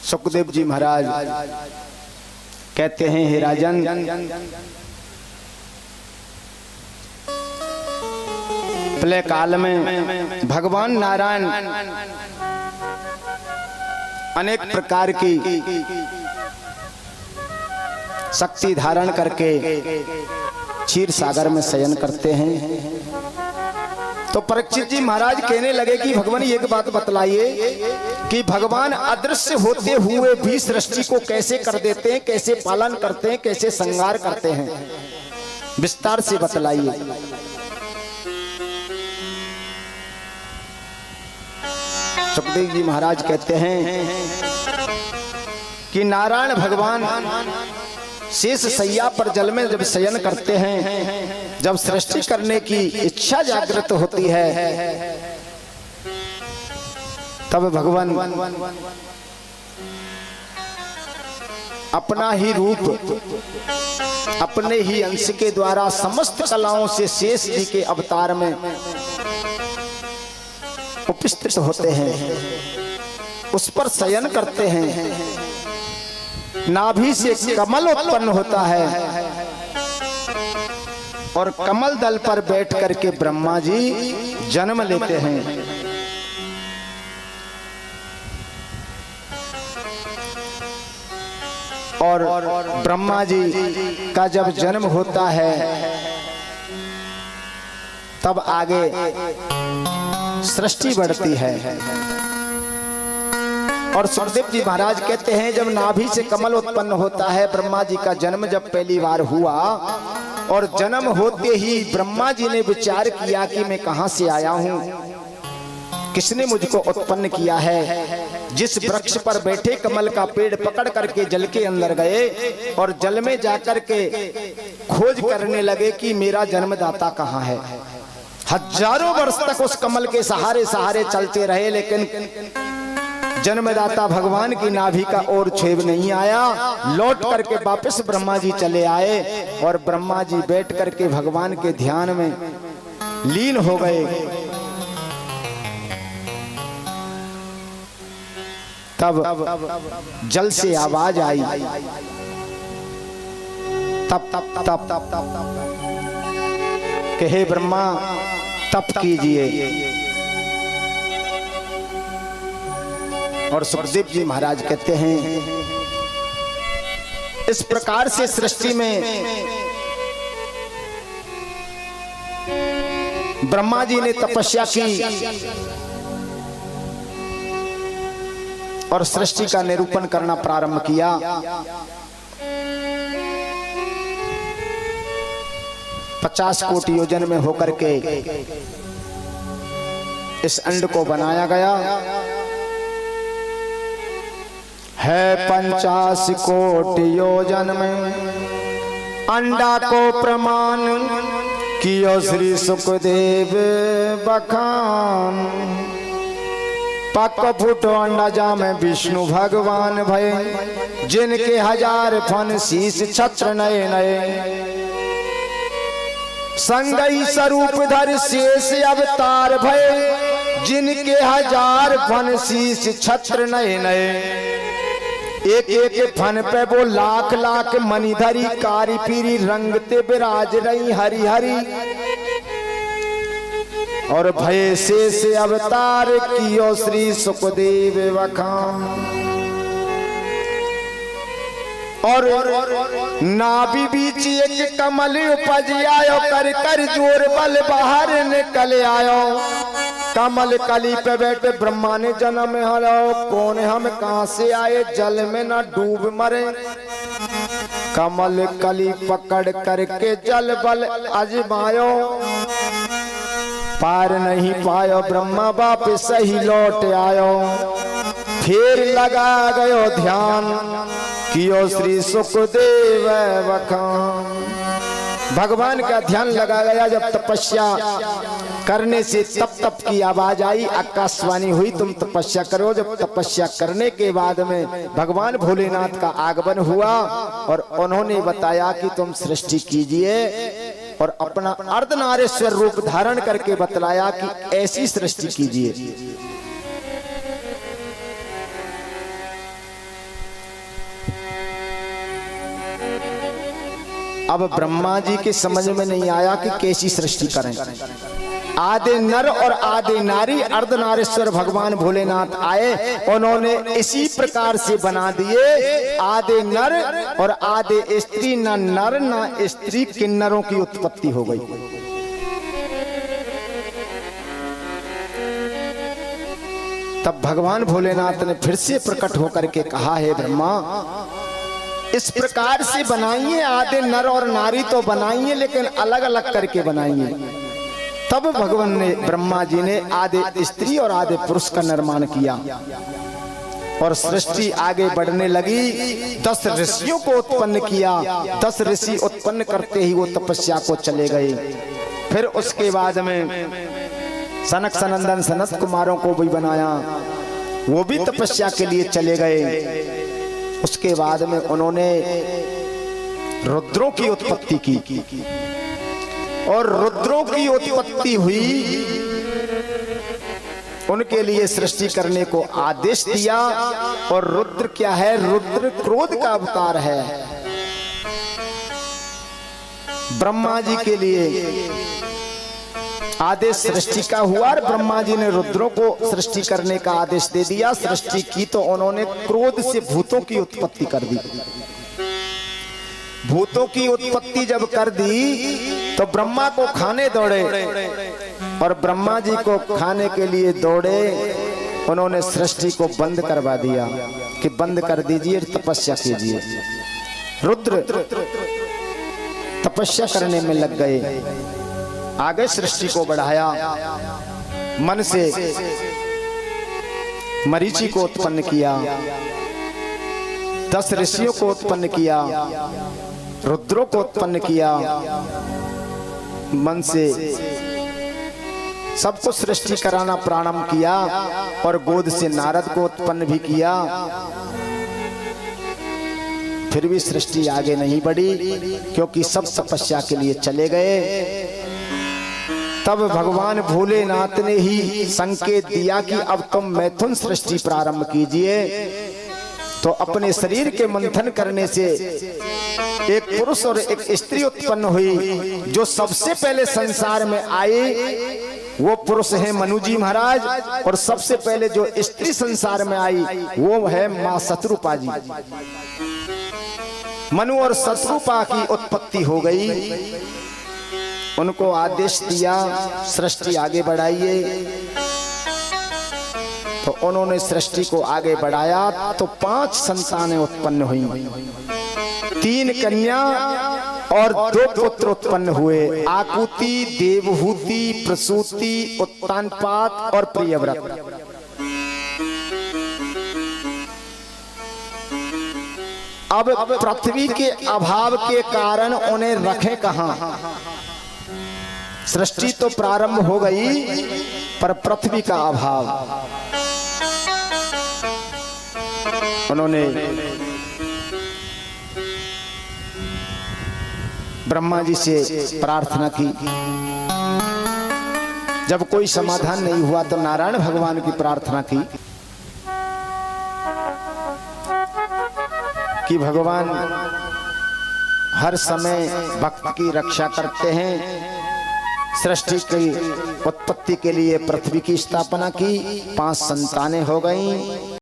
सुखदेव जी महाराज कहते हैं, हे राजन, प्रलय काल में भगवान नारायण अनेक प्रकार की शक्ति धारण करके क्षीर सागर में शयन करते हैं। तो परीक्षित जी महाराज कहने लगे कि भगवान एक बात बतलाइए कि भगवान अदृश्य होते हुए भी सृष्टि को कैसे कर देते हैं, कैसे पालन करते हैं, कैसे संहार करते हैं, विस्तार से बतलाइए। सुखदेव जी महाराज कहते हैं कि नारायण भगवान शेष सैया पर जल में जब शयन करते हैं, जब सृष्टि करने की इच्छा जागृत होती है, तब भगवान अपना ही रूप अपने ही अंश के द्वारा समस्त कलाओं से शेष जी के अवतार में उपस्थित होते हैं, उस पर शयन करते हैं। नाभि से कमल उत्पन्न होता है और कमल दल पर बैठ करके ब्रह्मा जी जन्म लेते हैं। और ब्रह्मा जी का जब जन्म होता है, तब आगे सृष्टि बढ़ती है। और सुखदेव जी महाराज कहते हैं, जब नाभि से कमल उत्पन्न होता है, ब्रह्मा जी का जन्म जब पहली बार हुआ, और जन्म होते ही ब्रह्मा जी ने विचार किया कि मैं कहां से आया हूं, किसने मुझको उत्पन्न किया है। जिस वृक्ष पर बैठे कमल का पेड़ पकड़ करके जल के अंदर गए और जल में जाकर के खोज करने लगे कि मेरा जन्मदाता कहां है। हजारों वर्ष तक उस कमल के सहारे सहारे चलते रहे, लेकिन जन्मदाता भगवान की नाभि का और छेद नहीं आया। लौट करके वापस ब्रह्मा जी चले आए और ब्रह्मा जी बैठ करके भगवान के ध्यान में लीन हो गए। तब जल से आवाज आई, तप तप तप तप तप कि हे ब्रह्मा तप कीजिए। और सुखदेव जी महाराज कहते हैं, इस प्रकार से सृष्टि में ब्रह्मा जी ने तपस्या की और सृष्टि का निरूपण करना प्रारंभ किया। पचास कोटि योजन में होकर के इस अंड को बनाया गया है। 50 कोटि योजन में अंडा को प्रमाण कियो श्री सुखदेव बखान। पक फुटो अंडा जा में विष्णु भगवान भय, जिनके 1000 फन शीश छत्र नए नए। संगई स्वरूप धर शेष अवतार भय, जिनके 1000 फन शीश छत्र नए नए। एक एक फन पे वो लाख लाख मणिधरी, कारी पीरी रंगते विराज रही हरि हरि। और भय शेष अवतार कियो श्री सुखदेव बखान। और नाभि बीच एक कमल उपज आयो, कर कर जोर बल बाहर निकल आयो। कमल कली पे बैठे ब्रह्मा ने जन्म हलो, कौन हम कहां से आए, जल में न डूब मरे। कमल कली पकड़ करके जल बल अजमायो, पार नहीं पायो ब्रह्मा वापिस ही लौट आयो। फिर लगा गयो ध्यान कियो श्री सुखदेव बखान। भगवान का ध्यान लगा गया। जब तपस्या करने से तप तप की आवाज आई, आकाशवाणी हुई, तुम तपस्या करो। जब तपस्या करने के बाद में भगवान भोलेनाथ का आगमन हुआ और उन्होंने बताया कि तुम सृष्टि कीजिए, और अपना अर्धनारीश्वर रूप धारण करके बतलाया कि ऐसी सृष्टि कीजिए। अब ब्रह्मा जी के समझ में नहीं आया कि कैसी सृष्टि करें। आधे नर और आधे नारी अर्धनारीश्वर भगवान भोलेनाथ आए, उन्होंने इसी प्रकार से बना दिए, आधे नर और आधे स्त्री, न नर न स्त्री, किन्नरों की उत्पत्ति हो गई। तब भगवान भोलेनाथ ने फिर से प्रकट होकर के कहा, है ब्रह्मा, इस प्रकार से बनाइए, आधे नर और नारी तो बनाइए, लेकिन अलग अलग करके बनाइए। तब भगवान ने, ब्रह्मा जी ने आधे स्त्री और आधे पुरुष का निर्माण किया और सृष्टि आगे बढ़ने लगी। 10 ऋषियों को उत्पन्न किया। 10 ऋषि उत्पन्न करते ही वो तपस्या को चले गए। फिर उसके बाद में सनक सनंदन सनत कुमारों को भी बनाया, वो भी तपस्या के लिए चले गए। उसके बाद में उन्होंने रुद्रों की उत्पत्ति की और रुद्रों की उत्पत्ति हुई, उनके लिए सृष्टि करने को आदेश दिया। और रुद्र क्या है? रुद्र क्रोध का अवतार है। ब्रह्मा जी के लिए आदेश सृष्टि का हुआ और ब्रह्मा जी ने रुद्रों को सृष्टि करने का आदेश दे दिया। सृष्टि की तो उन्होंने क्रोध से भूतों की उत्पत्ति कर दी। भूतों की उत्पत्ति जब कर दी तो ब्रह्मा को खाने दौड़े और ब्रह्मा जी को खाने के लिए दौड़े। उन्होंने सृष्टि को बंद करवा दिया कि बंद कर दीजिए, तपस्या कीजिए। रुद्र तपस्या करने में लग गए, आगे सृष्टि को बढ़ाया। मन से मरीचि को उत्पन्न किया, 10 ऋषियों को उत्पन्न किया, रुद्रों को उत्पन्न किया। मन से सबको सृष्टि कराना प्रारंभ किया और गोद से नारद को उत्पन्न भी किया। फिर भी सृष्टि आगे नहीं बढ़ी क्योंकि सब तपस्या के लिए चले गए। तब भगवान भोलेनाथ ने ही संकेत दिया कि अब तुम मैथुन सृष्टि प्रारंभ कीजिए। तो अपने शरीर के मंथन करने से एक पुरुष और एक स्त्री उत्पन्न हुई। जो सबसे पहले संसार में आए वो पुरुष है मनु जी महाराज, और सबसे पहले जो स्त्री संसार में आई वो है मां शत्रुपा जी। मनु और शत्रुपा की उत्पत्ति हो गई। उनको आदेश दिया सृष्टि आगे बढ़ाइए। तो उन्होंने सृष्टि को आगे बढ़ाया तो 5 संतानें उत्पन्न हुई, 3 कन्या और 2 पुत्र उत्पन्न हुए, आकुति, देवहूति, प्रसूति, उत्तानपाद और प्रियव्रत। अब पृथ्वी के अभाव के कारण उन्हें रखें कहां? सृष्टि तो प्रारंभ हो गई पर पृथ्वी का अभाव। उन्होंने ब्रह्मा जी से प्रार्थना की। जब कोई समाधान नहीं हुआ तो नारायण भगवान की प्रार्थना की कि भगवान हर समय भक्त की रक्षा करते हैं। सृष्टि की उत्पत्ति के लिए पृथ्वी की स्थापना की, 5 संतानें हो गईं।